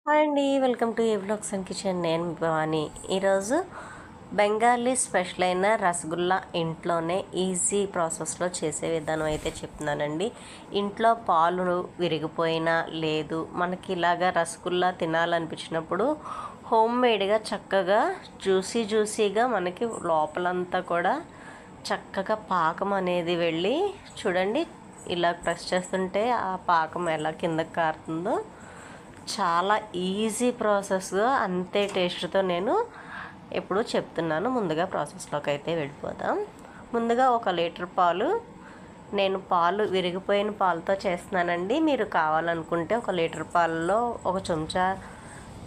Hi అండి, welcome to A vlogs and kitchen. నేను భవాని. ఈరోజు బెంగాలీ స్పెషల్ అయిన రసగుల్లా ఇంట్లోనే ఈజీ ప్రాసెస్లో చేసే విధానం అయితే చెప్తున్నానండి. ఇంట్లో పాలు విరిగిపోయినా లేదు మనకి ఇలాగా రసగుల్లా తినాలనిపించినప్పుడు హోమ్ మేడ్గా చక్కగా జ్యూసీగా మనకి లోపలంతా కూడా చక్కగా పాకం అనేది వెళ్ళి చూడండి, ఇలా ప్రెస్ చేస్తుంటే ఆ పాకం ఎలా కిందకి కారుతుందో చాలా ఈజీ ప్రాసెస్గా అంతే టేస్ట్తో నేను ఎప్పుడు చెప్తున్నాను. ముందుగా ప్రాసెస్లోకి అయితే వెళ్ళిపోదాం. ముందుగా 1 లీటర్ పాలు, నేను పాలు విరిగిపోయిన పాలతో చేస్తున్నానండి. మీరు కావాలనుకుంటే 1 లీటర్ పాలలో 1 చెంచా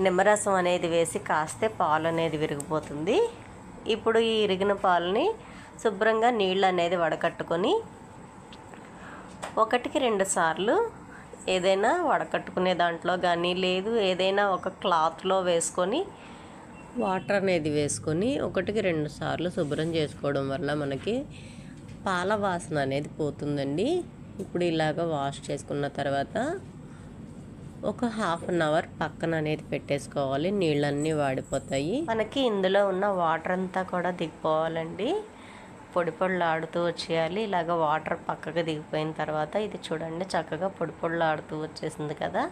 నిమ్మరసం అనేది వేసి కాస్తే పాలు అనేది విరిగిపోతుంది. ఇప్పుడు ఈ ఇరిగిన పాలని శుభ్రంగా నీళ్ళు అనేది వడకట్టుకొని 1కి 2 సార్లు ఏదైనా వడకట్టుకునే దాంట్లో కానీ లేదు ఏదైనా ఒక క్లాత్లో వేసుకొని వాటర్ అనేది వేసుకొని 1కి 2 సార్లు శుభ్రం చేసుకోవడం వల్ల మనకి పాల వాసన అనేది పోతుందండి. ఇప్పుడు ఇలాగ వాష్ చేసుకున్న తర్వాత ఒక ½ అన్ అవర్ పక్కన అనేది పెట్టేసుకోవాలి. నీళ్ళన్నీ వాడిపోతాయి. మనకి ఇందులో ఉన్న వాటర్ అంతా కూడా దిగిపోవాలండి. పొడిలాడుతూ వచ్చేయాలి. ఇలాగ వాటర్ పక్కకు దిగిపోయిన తర్వాత ఇది చూడండి, చక్కగా పొడిలాడుతూ వచ్చేసింది కదా.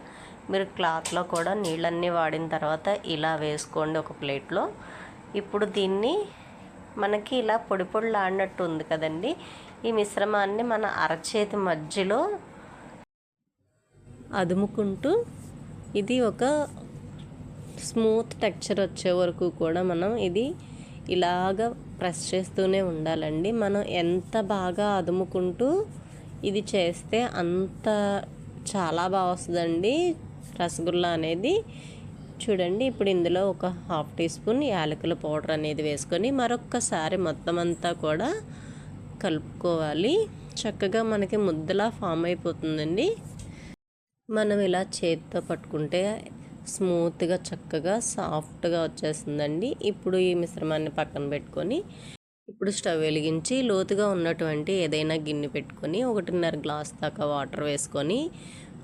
మీరు క్లాత్లో కూడా నీళ్ళన్నీ వాడిన తర్వాత ఇలా వేసుకోండి ఒక ప్లేట్లో. ఇప్పుడు దీన్ని మనకి ఇలా పొడిలాడినట్టు ఉంది కదండి. ఈ మిశ్రమాన్ని మన అరచేతి మధ్యలో అదుముకుంటూ ఇది ఒక స్మూత్ టెక్స్చర్ వచ్చే వరకు కూడా మనం ఇది ఇలాగ ప్రెస్ చేస్తూనే ఉండాలండి. మనం ఎంత బాగా అదుముకుంటూ ఇది చేస్తే అంత చాలా బాగా వస్తుందండి రసగుల్లా అనేది. చూడండి, ఇప్పుడు ఇందులో ఒక ½ టీ స్పూన్ యాలకుల పౌడర్ అనేది వేసుకొని మరొక్కసారి మొత్తం అంతా కూడా కలుపుకోవాలి. చక్కగా మనకి ముద్దలా ఫామ్ అయిపోతుందండి. మనం ఇలా చేతితో పట్టుకుంటే స్మూత్గా చక్కగా సాఫ్ట్గా వచ్చేస్తుందండి. ఇప్పుడు ఈ మిశ్రమాన్ని పక్కన పెట్టుకొని ఇప్పుడు స్టవ్ వెలిగించి లోతుగా ఉన్నటువంటి ఏదైనా గిన్నె పెట్టుకొని 1.5 గ్లాస్ దాకా వాటర్ వేసుకొని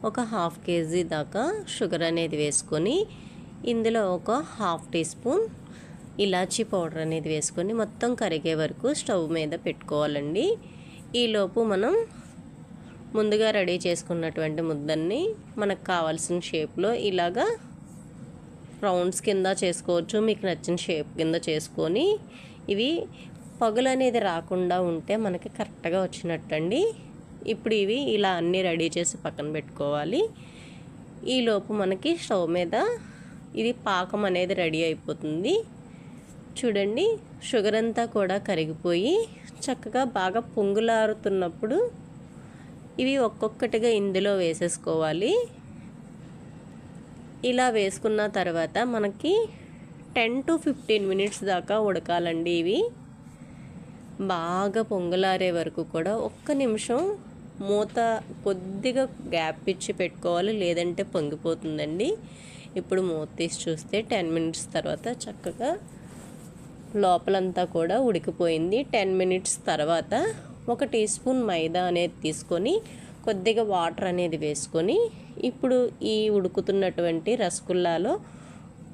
ఒక ½ కేజీ దాకా షుగర్ అనేది వేసుకొని ఇందులో ఒక ½ టీ స్పూన్ ఇలాచీ పౌడర్ అనేది వేసుకొని మొత్తం కరిగే వరకు స్టవ్ మీద పెట్టుకోవాలండి. ఈలోపు మనం ముందుగా రెడీ చేసుకున్నటువంటి ముద్దన్ని మనకు కావాల్సిన షేప్లో ఇలాగా రౌండ్స్ కింద చేసుకోవచ్చు. మీకు నచ్చిన షేప్ కింద చేసుకొని ఇవి పగులు అనేది రాకుండా ఉంటే మనకి కరెక్ట్గా వచ్చినట్టండి. ఇప్పుడు ఇవి ఇలా అన్నీ రెడీ చేసి పక్కన పెట్టుకోవాలి. ఈలోపు మనకి స్టవ్ మీద ఇది పాకం అనేది రెడీ అయిపోతుంది. చూడండి, షుగర్ అంతా కూడా కరిగిపోయి చక్కగా బాగా పొంగులారుతున్నప్పుడు ఇవి ఒక్కొక్కటిగా ఇందులో వేసేసుకోవాలి. ఇలా వేసుకున్న తర్వాత మనకి 10 to 15 మినిట్స్ దాకా ఉడకాలండి. ఇవి బాగా పొంగులారే వరకు కూడా 1 నిమిషం మూత కొద్దిగా గ్యాప్ ఇచ్చి పెట్టుకోవాలి, లేదంటే పొంగిపోతుందండి. ఇప్పుడు మూత తీసి చూస్తే 10 మినిట్స్ తర్వాత చక్కగా లోపలంతా కూడా ఉడికిపోయింది. 10 మినిట్స్ తర్వాత 1 టీ స్పూన్ మైదా అనేది తీసుకొని కొద్దిగా వాటర్ అనేది వేసుకొని ఇప్పుడు ఈ ఉడుకుతున్నటువంటి రసగుల్లాలో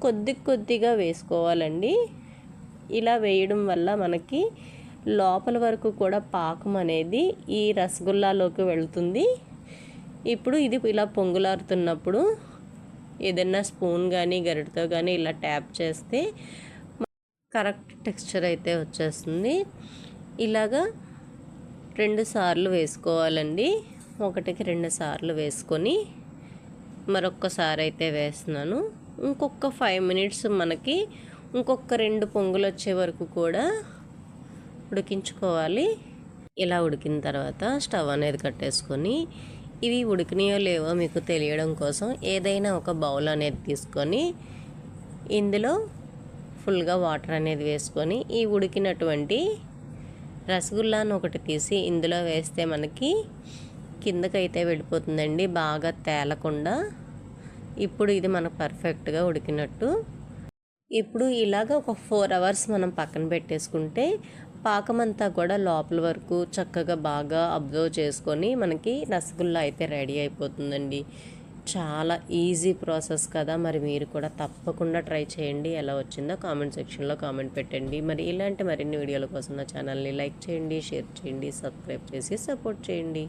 కొద్దిగా వేసుకోవాలండి. ఇలా వేయడం వల్ల మనకి లోపల వరకు కూడా పాకం అనేది ఈ రసగుల్లాలోకి వెళ్తుంది. ఇప్పుడు ఇది ఇలా పొంగులారుతున్నప్పుడు ఏదైనా స్పూన్ కానీ గరిటతో కానీ ఇలా ట్యాప్ చేస్తే కరెక్ట్ టెక్స్చర్ అయితే వచ్చేస్తుంది. ఇలాగా 2 సార్లు వేసుకోవాలండి. 1కి 2 సార్లు వేసుకొని మరొక్కసారి అయితే వేస్తున్నాను. ఇంకొక 5 మినిట్స్ మనకి ఇంకొక 2 పొంగులు వచ్చే వరకు కూడా ఉడికించుకోవాలి. ఇలా ఉడికిన తర్వాత స్టవ్ అనేది కట్టేసుకొని ఇవి ఉడికినాయో లేవో మీకు తెలియడం కోసం ఏదైనా ఒక బౌల్ అనేది తీసుకొని ఇందులో ఫుల్గా వాటర్ అనేది వేసుకొని ఈ ఉడికినటువంటి రసగుల్లాను ఒకటి తీసి ఇందులో వేస్తే మనకి కిందకైతే వెళ్ళిపోతుందండి, బాగా తేలకుండా. ఇప్పుడు ఇది మనకు పర్ఫెక్ట్గా ఉడికినట్టు. ఇప్పుడు ఇలాగ ఒక 4 అవర్స్ మనం పక్కన పెట్టేసుకుంటే పాకం అంతా కూడా లోపల వరకు చక్కగా బాగా అబ్జర్వ్ చేసుకొని మనకి రసగుల్లా అయితే రెడీ అయిపోతుందండి. చాలా ఈజీ ప్రాసెస్ కదా. మరి మీరు కూడా తప్పకుండా ట్రై చేయండి. ఎలా వచ్చిందో కామెంట్ సెక్షన్లో కామెంట్ పెట్టండి. మరి ఇలాంటి మరిన్ని వీడియోల కోసం నా ఛానల్ని లైక్ చేయండి, షేర్ చేయండి, సబ్స్క్రైబ్ చేసి సపోర్ట్ చేయండి.